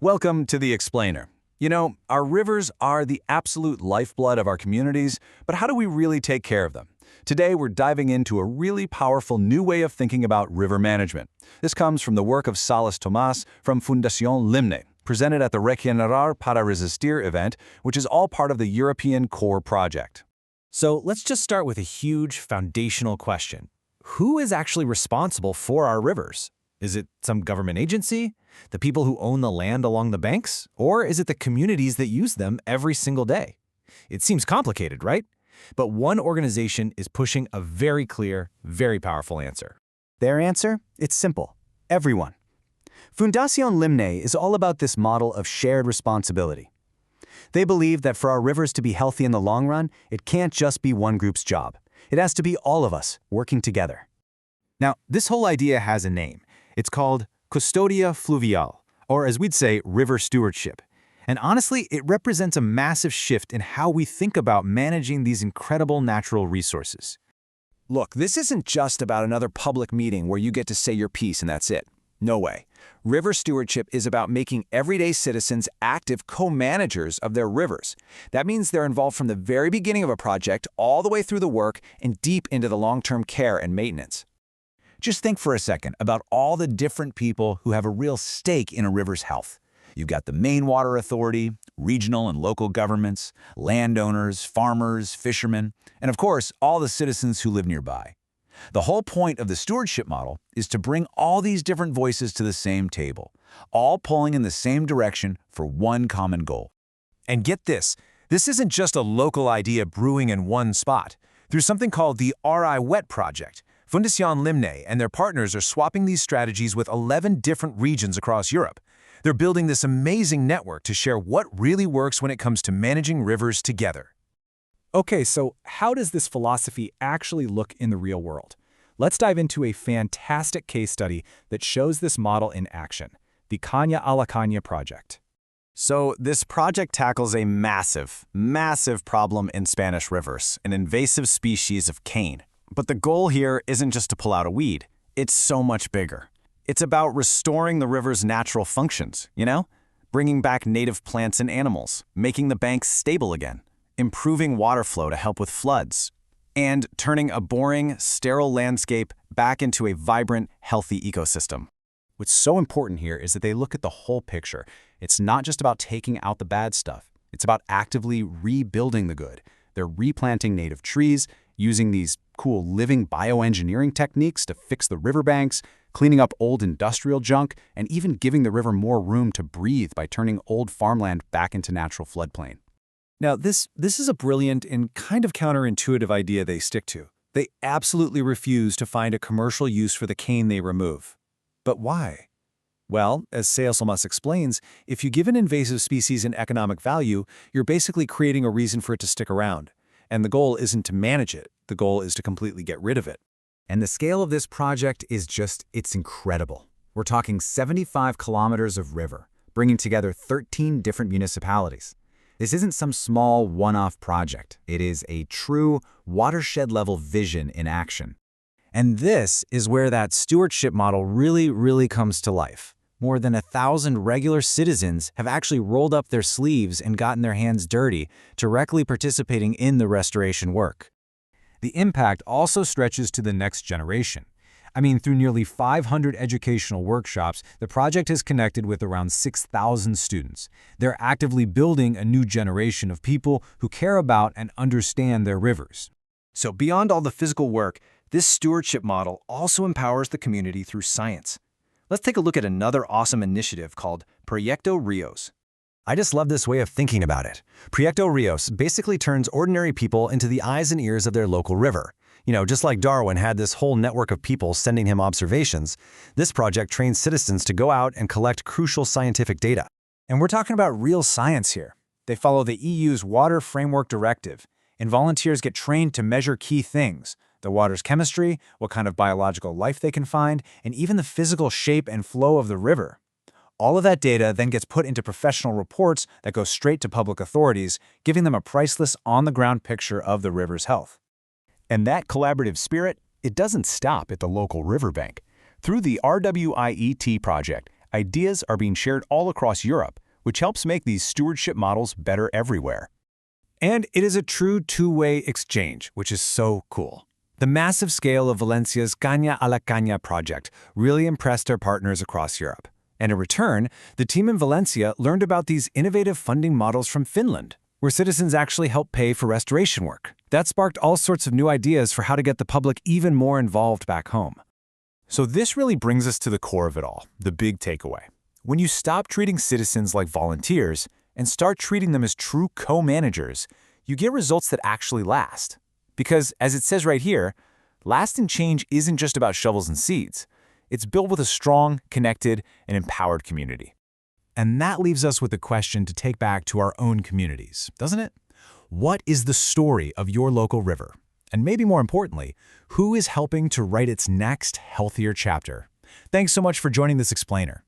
Welcome to The Explainer. You know, our rivers are the absolute lifeblood of our communities, but how do we really take care of them? Today, we're diving into a really powerful new way of thinking about river management. This comes from the work of Sales Tomás from Fundación Limne, presented at the Regenerar para Resistir event, which is all part of the European Core project. So let's just start with a huge foundational question. Who is actually responsible for our rivers? Is it some government agency? The people who own the land along the banks? Or is it the communities that use them every single day? It seems complicated, right? But one organization is pushing a very clear, very powerful answer. Their answer? It's simple. Everyone. Fundación Limne is all about this model of shared responsibility. They believe that for our rivers to be healthy in the long run, it can't just be one group's job. It has to be all of us working together. Now, this whole idea has a name. It's called Custodia Fluvial, or as we'd say, river stewardship. And honestly, it represents a massive shift in how we think about managing these incredible natural resources. Look, this isn't just about another public meeting where you get to say your piece and that's it. No way. River stewardship is about making everyday citizens active co-managers of their rivers. That means they're involved from the very beginning of a project all the way through the work and deep into the long-term care and maintenance. Just think for a second about all the different people who have a real stake in a river's health. You've got the main water authority, regional and local governments, landowners, farmers, fishermen, and of course, all the citizens who live nearby. The whole point of the stewardship model is to bring all these different voices to the same table, all pulling in the same direction for one common goal. And get this isn't just a local idea brewing in one spot. Through something called the Riwet project, Fundación Limne and their partners are swapping these strategies with 11 different regions across Europe. They're building this amazing network to share what really works when it comes to managing rivers together. Okay, so how does this philosophy actually look in the real world? Let's dive into a fantastic case study that shows this model in action, the Caña a la Caña project. So this project tackles a massive problem in Spanish rivers, an invasive species of cane. But the goal here isn't just to pull out a weed. It's so much bigger. It's about restoring the river's natural functions, Bringing back native plants and animals, making the banks stable again, improving water flow to help with floods, and turning a boring, sterile landscape back into a vibrant, healthy ecosystem. What's so important here is that they look at the whole picture. It's not just about taking out the bad stuff. It's about actively rebuilding the good. They're replanting native trees, using these cool living bioengineering techniques to fix the riverbanks, cleaning up old industrial junk, and even giving the river more room to breathe by turning old farmland back into natural floodplain. Now, this is a brilliant and kind of counterintuitive idea they stick to. They absolutely refuse to find a commercial use for the cane they remove. But why? Well, as Sales Tomás explains, if you give an invasive species an economic value, you're basically creating a reason for it to stick around. And the goal isn't to manage it. The goal is to completely get rid of it. And the scale of this project is it's incredible. We're talking 75 kilometers of river, bringing together 13 different municipalities. This isn't some small one-off project. It is a true watershed-level vision in action. And this is where that stewardship model really comes to life. More than 1,000 regular citizens have actually rolled up their sleeves and gotten their hands dirty, directly participating in the restoration work. The impact also stretches to the next generation. Through nearly 500 educational workshops, the project has connected with around 6,000 students. They're actively building a new generation of people who care about and understand their rivers. So beyond all the physical work, this stewardship model also empowers the community through science. Let's take a look at another awesome initiative called Proyecto Ríos. I just love this way of thinking about it. Proyecto Ríos basically turns ordinary people into the eyes and ears of their local river. Just like Darwin had this whole network of people sending him observations, this project trains citizens to go out and collect crucial scientific data. And we're talking about real science here. They follow the EU's Water Framework Directive, and volunteers get trained to measure key things: the water's chemistry, what kind of biological life they can find, and even the physical shape and flow of the river. All of that data then gets put into professional reports that go straight to public authorities, giving them a priceless, on-the-ground picture of the river's health. And that collaborative spirit, it doesn't stop at the local riverbank. Through the RWIET project, ideas are being shared all across Europe, which helps make these stewardship models better everywhere. And it is a true two-way exchange, which is so cool. The massive scale of Valencia's Caña a la Caña project really impressed our partners across Europe. And in return, the team in Valencia learned about these innovative funding models from Finland, where citizens actually help pay for restoration work. That sparked all sorts of new ideas for how to get the public even more involved back home. So this really brings us to the core of it all, the big takeaway. When you stop treating citizens like volunteers and start treating them as true co-managers, you get results that actually last. Because, as it says right here, lasting change isn't just about shovels and seeds. It's built with a strong, connected, and empowered community. And that leaves us with a question to take back to our own communities, doesn't it? What is the story of your local river? And maybe more importantly, who is helping to write its next healthier chapter? Thanks so much for joining this explainer.